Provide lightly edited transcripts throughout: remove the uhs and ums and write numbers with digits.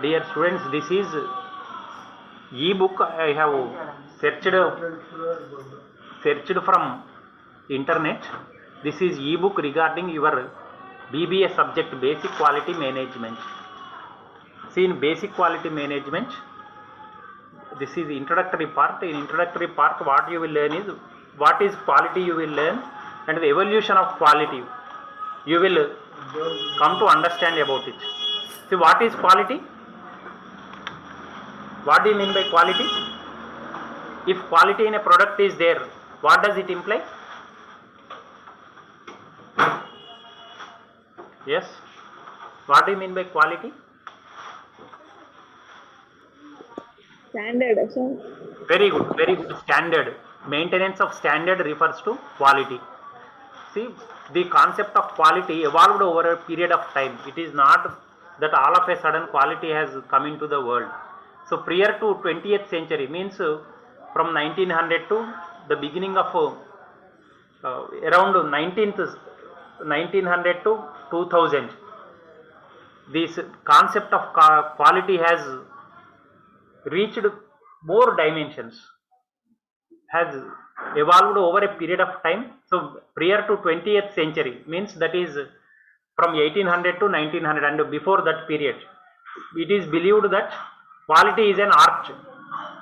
dear students, this is e-book. I have searched from internet. This is e-book regarding your BBA subject, basic quality management. See, in basic quality management, this is introductory part. In introductory part, what you will learn is what is quality you will learn, and the evolution of quality you will come to understand about it. See, what is quality? What do you mean by quality? If quality in a product is there, what does it imply? Yes. What do you mean by quality? Standard, sir. Very good, very good. Standard. Maintenance of standard refers to quality. See, the concept of quality evolved over a period of time. It is not that all of a sudden quality has come into the world. So prior to 20th century means from 1900 to the beginning of around 1900 to 2000, this concept of quality has reached more dimensions, has evolved over a period of time. So prior to 20th century means that is from 1800 to 1900, and before that period it is believed that quality is an art.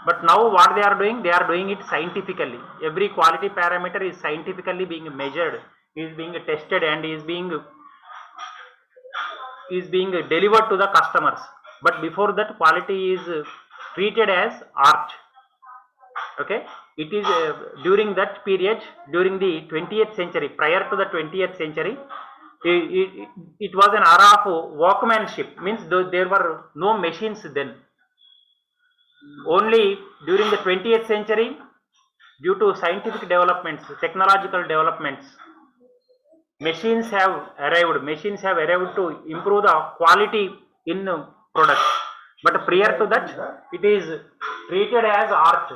But now what they are doing it scientifically. Every quality parameter is scientifically being measured, is being tested, and is being delivered to the customers. But before that, quality is treated as art. Okay, it is during that period, during the 20th century, prior to the 20th century, it was an era of workmanship. Means there were no machines then. Only during the 20th century, due to scientific developments, technological developments, machines have arrived to improve the quality in products. But prior to that, it is treated as art,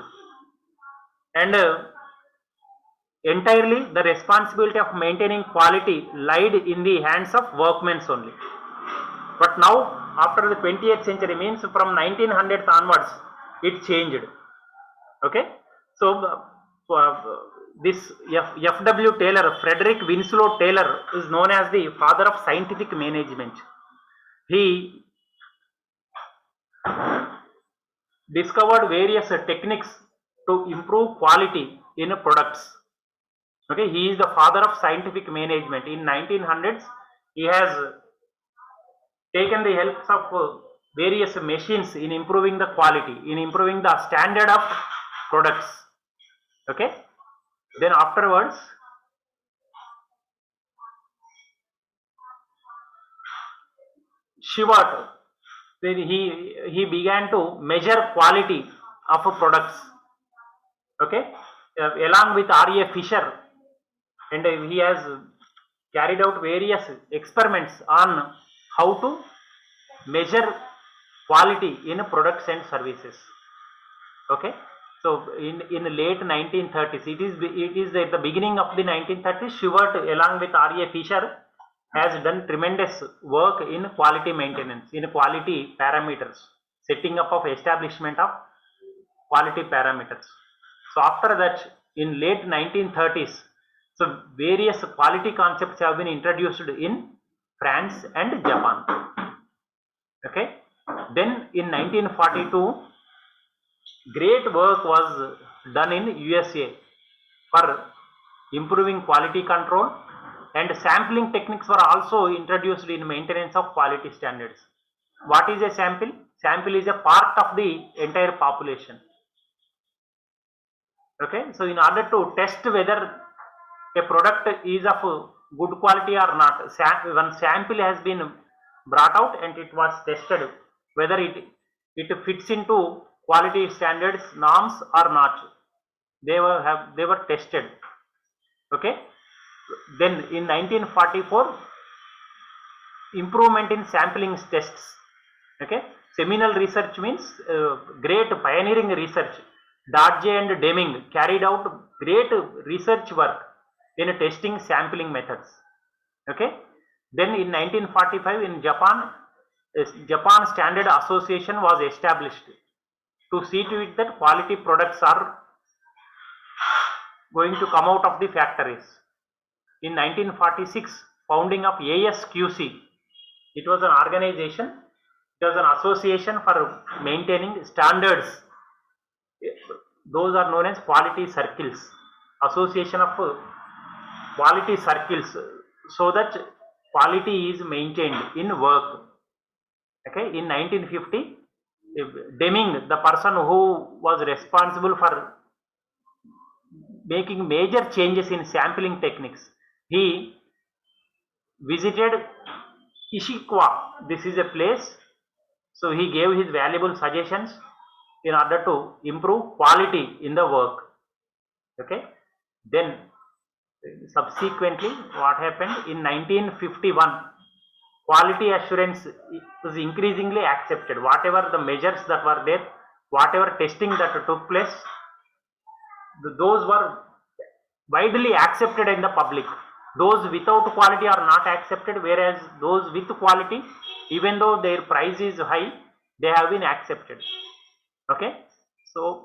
and entirely the responsibility of maintaining quality lied in the hands of workmen only. But now, after the 20th century means from 1900 onwards, it changed. Okay, so this F.W. Taylor, Frederick Winslow Taylor, is known as the father of scientific management. He discovered various techniques to improve quality in products. Okay, he is the father of scientific management. In 1900s, he has taken the help of various machines in improving the quality, in improving the standard of products. Okay, then afterwards, Shewhart, then he began to measure quality of products. Okay, along with R.A. Fisher, and he has carried out various experiments on how to measure quality in products and services. Okay, so in late 1930s, it is at the beginning of the 1930s, Shewhart along with R.A. Fisher has done tremendous work in quality maintenance, in quality parameters, setting up of establishment of quality parameters. So after that, in late 1930s, so various quality concepts have been introduced in France and Japan. Okay, then in 1942, great work was done in USA for improving quality control, and sampling techniques were also introduced in maintenance of quality standards. What is a sample? Sample is a part of the entire population. Okay, so in order to test whether a product is of good quality or not, one sample has been brought out and it was tested whether it fits into quality standards norms or not. They were tested. Okay, then in 1944, improvement in sampling tests. Okay, seminal research means great pioneering research. Dodge and Deming carried out great research work in testing sampling methods. Okay, then in 1945 in Japan, Japan Standard Association was established to see to it that quality products are going to come out of the factories. In 1946, founding of ASQC, it was an organization, it was an association for maintaining standards. Those are known as quality circles, association of quality circles, so that quality is maintained in work. Okay, in 1950, Deming, the person who was responsible for making major changes in sampling techniques, he visited Ishikawa. This is a place, so he gave his valuable suggestions in order to improve quality in the work. Okay, then subsequently what happened in 1951, quality assurance was increasingly accepted. Whatever the measures that were there, whatever testing that took place, those were widely accepted in the public. Those without quality are not accepted, whereas those with quality, even though their price is high, they have been accepted. Okay, so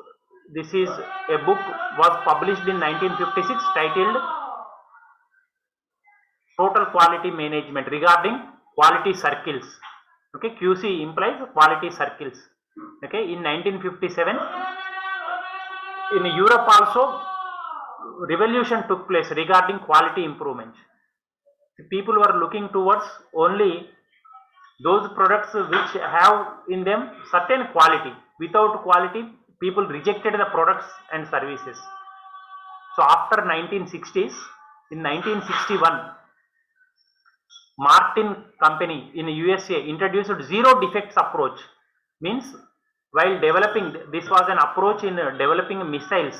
this is a book was published in 1956 titled Total Quality Management, regarding quality circles. Okay, QC implies quality circles. Okay, in 1957, in Europe also, revolution took place regarding quality improvement. People were looking towards only those products which have in them certain quality. Without quality, people rejected the products and services. So after 1960s, in 1961, Martin company in USA introduced zero defects approach. Means while developing, this was an approach in developing missiles.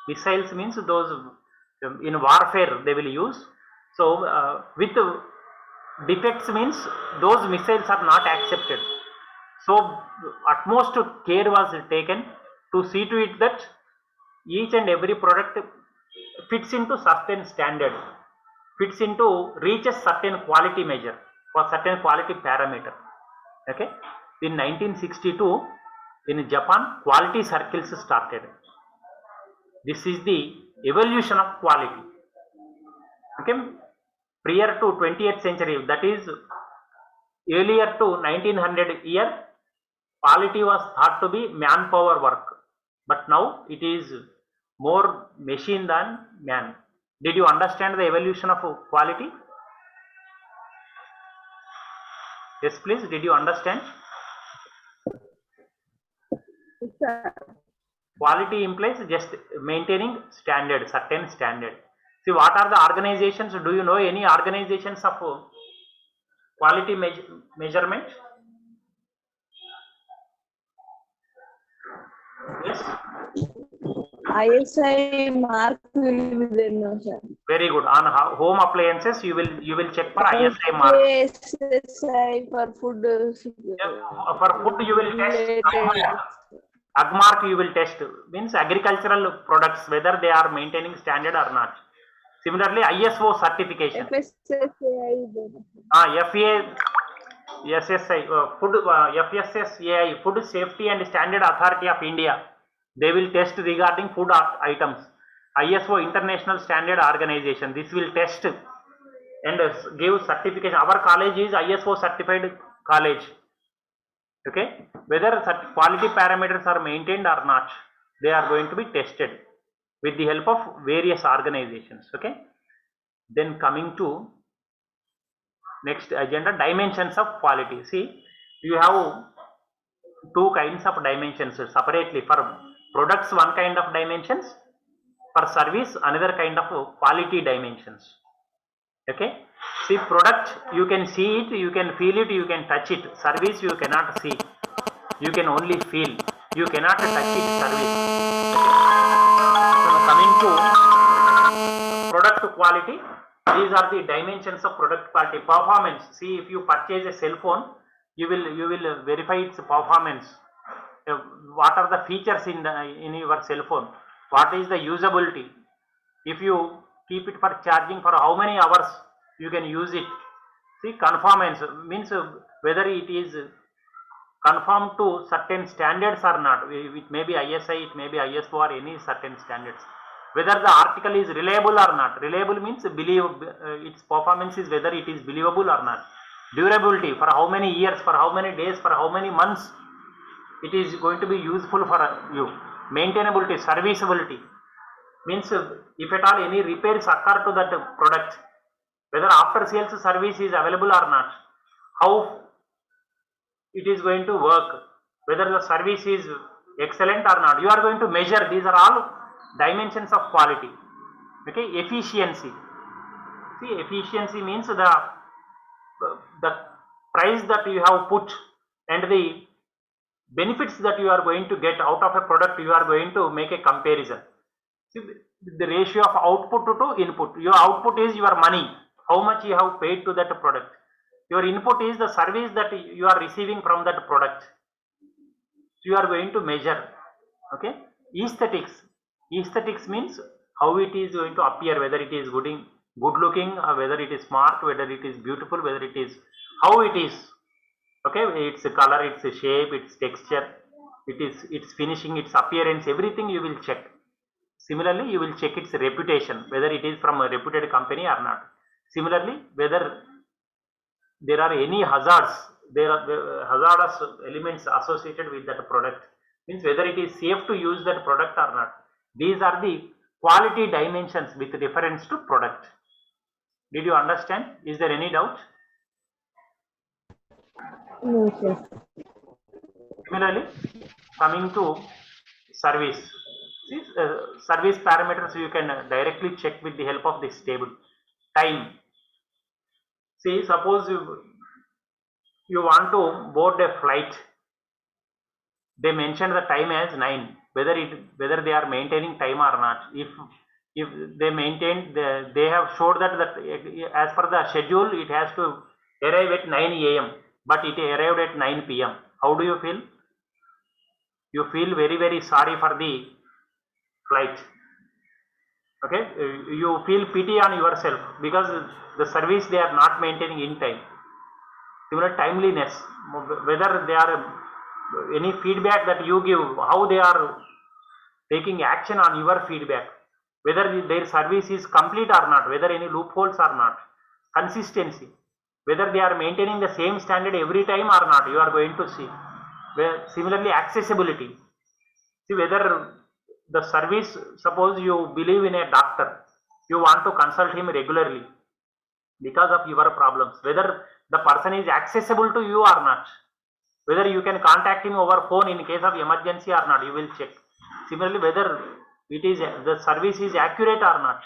Missiles means those in warfare they will use. So with defects means those missiles are not accepted. So utmost care was taken to see to it that each and every product fits into certain standard, fits into reaches certain quality measure for certain quality parameter. Okay, in 1962 in Japan, quality circles started. This is the evolution of quality. Okay, prior to 20th century, that is earlier to 1900 year, quality was thought to be manpower work, but now it is more machine than man. Did you understand the evolution of quality? Yes, please. Did you understand? Quality implies just maintaining standard, certain standard. See, what are the organizations? Do you know any organizations of quality measurement? Yes. ISI mark will be there now, sir. Very good. On home appliances, you will check for ISI mark. ASI for food. For food, you will test. Agmark you will test, means agricultural products whether they are maintaining standard or not. Similarly, ISO certification. FSSAI, Food Safety and Standard Authority of India. They will test regarding food items. ISO, International Standard Organization, this will test and give certification. Our college is ISO certified college. Okay, whether such quality parameters are maintained or not, they are going to be tested with the help of various organizations. Okay, then coming to next agenda, dimensions of quality. See, you have two kinds of dimensions separately. For products, one kind of dimensions; for service, another kind of quality dimensions. Okay, see, product you can see it, you can feel it, you can touch it. Service you cannot see, you can only feel, you cannot touch it. Service. So coming to product quality, these are the dimensions of product quality. Performance. See, if you purchase a cell phone, you will verify its performance. What are the features in your cell phone? What is the usability? If you keep it for charging, for how many hours you can use it, See, conformance means whether it is conform to certain standards or not. It may be ISI, it may be ISO or any certain standards. Whether the article is reliable or not. Reliable means its performance is whether it is believable or not. Durability, for how many years, for how many days, for how many months it is going to be useful for you. Maintainability, serviceability means if at all any repairs occur to that product, whether after sales service is available or not, how it is going to work, whether the service is excellent or not. You are going to measure. These are all dimensions of quality. Okay, efficiency. See, efficiency means the price that you have put and the benefits that you are going to get out of a product. You are going to make a comparison. See, the ratio of output to input. Your output is your money, how much you have paid to that product. Your input is the service that you are receiving from that product. You are going to measure. Okay, aesthetics. Aesthetics means how it is going to appear, whether it is good looking, or whether it is smart, whether it is beautiful, whether it is how it is. Okay, its color, its shape, its texture, its finishing, its appearance, everything you will check. Similarly, you will check its reputation, whether it is from a reputed company or not. Similarly, whether there are any hazards, there are hazardous elements associated with that product, means whether it is safe to use that product or not. These are the quality dimensions with reference to product. Did you understand? Is there any doubt? No, sir. Similarly, coming to service. See, service parameters you can directly check with the help of this table. Time. See, suppose you want to board a flight. They mention the time as 9. Whether they are maintaining time or not. If they maintain, they have showed that as per the schedule it has to arrive at 9 a.m. but it arrived at 9 p.m. How do you feel? You feel very sorry for the flight. Okay, you feel pity on yourself because the service they are not maintaining in time. Similar timeliness, whether they are any feedback that you give, how they are taking action on your feedback, whether their service is complete or not, whether any loopholes or not. Consistency, whether they are maintaining the same standard every time or not, you are going to see. Similarly, accessibility. See, whether the service, suppose you believe in a doctor, you want to consult him regularly because of your problems, whether the person is accessible to you or not, whether you can contact him over phone in case of emergency or not, you will check. Similarly, whether the service is accurate or not,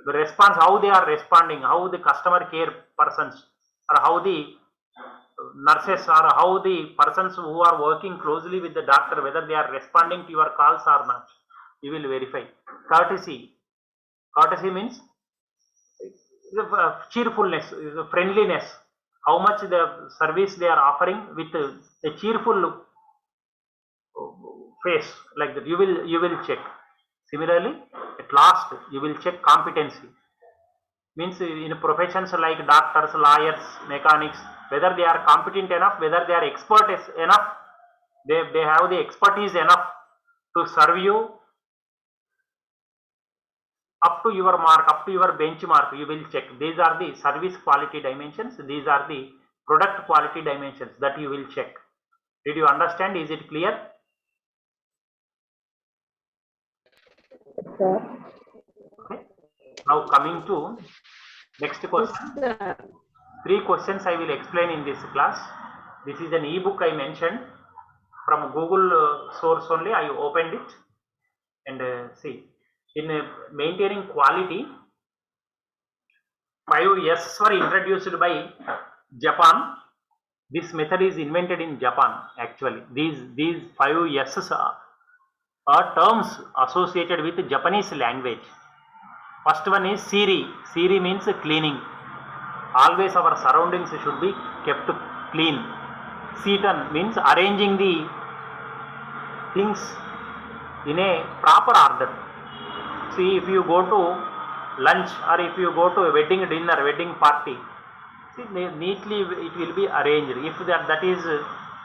the response, how they are responding, how the customer care persons or how the nurses or how the persons who are working closely with the doctor, whether they are responding to your calls or not, you will verify. Courtesy. Courtesy means cheerfulness, friendliness, how much the service they are offering with a cheerful face, like that you will check. Similarly, at last you will check competency, means in professions like doctors, lawyers, mechanics, whether they are competent enough, whether they are expert enough, they have the expertise enough to serve you up to your mark, up to your benchmark. You will check. These are the service quality dimensions, these are the product quality dimensions that you will check. Did you understand? Is it clear? Sir. Okay. Now coming to next question. Sir. 3 questions I will explain in this class. This is an ebook I mentioned from Google source only. I opened it and see. In maintaining quality, 5 S's were introduced by Japan. This method is invented in Japan actually. These 5 S's are terms associated with Japanese language. First one is Siri. Siri means cleaning. Always our surroundings should be kept clean. Seaton means arranging the things in a proper order. See, if you go to lunch or if you go to a wedding dinner, wedding party, neatly it will be arranged. If that is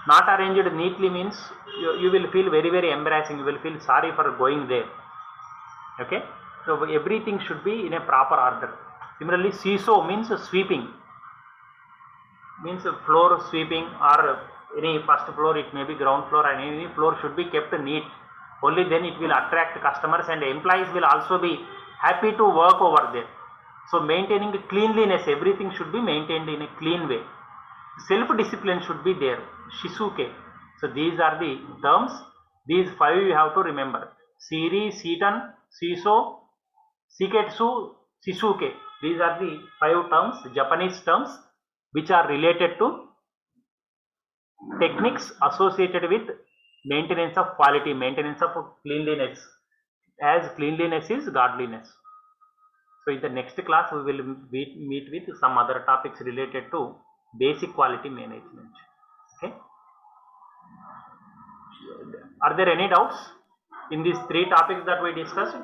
not arranged neatly means you will feel very embarrassing. You will feel sorry for going there. Okay, so everything should be in a proper order. Similarly, seesaw means sweeping, means floor sweeping, or any first floor, it may be ground floor, and any floor should be kept neat. Only then it will attract customers, and employees will also be happy to work over there. So maintaining cleanliness, everything should be maintained in a clean way. Self-discipline should be there. Shisuke. So these are the terms. These 5 you have to remember. Siri, Seaton, Shiso, Shiketsu, Shisuke. These are the 5 terms, Japanese terms, which are related to techniques associated with maintenance of quality, maintenance of cleanliness, as cleanliness is godliness. So in the next class we will meet with some other topics related to basic quality management. Okay, are there any doubts in these 3 topics that we discussed?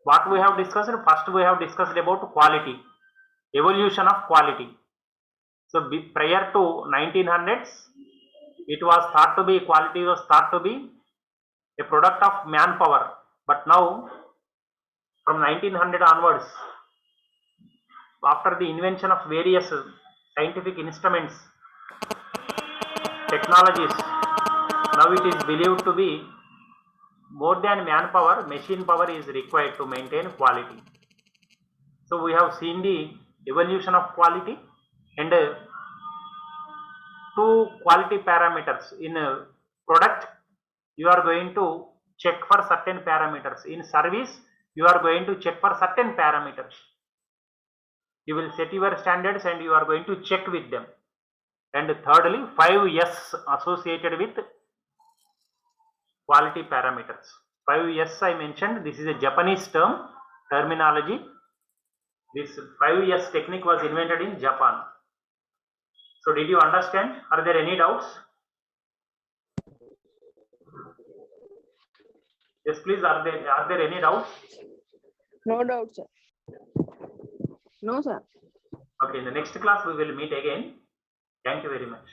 What we have discussed? First we have discussed about quality, evolution of quality. So prior to 1900s, it was thought to be, quality was thought to be a product of manpower, but now from 1900 onwards, after the invention of various scientific instruments, technologies, now it is believed to be more than manpower, machine power is required to maintain quality. So we have seen the evolution of quality, and 2 quality parameters. In a product, you are going to check for certain parameters. In service, you are going to check for certain parameters. You will set your standards and you are going to check with them. And thirdly, 5 S associated with quality parameters. 5 S I mentioned, this is a Japanese terminology. This 5 S technique was invented in Japan. So did you understand? Are there any doubts? Yes, please. Are there any doubts? No doubt, sir. No, sir. Okay, in the next class we will meet again. Thank you very much.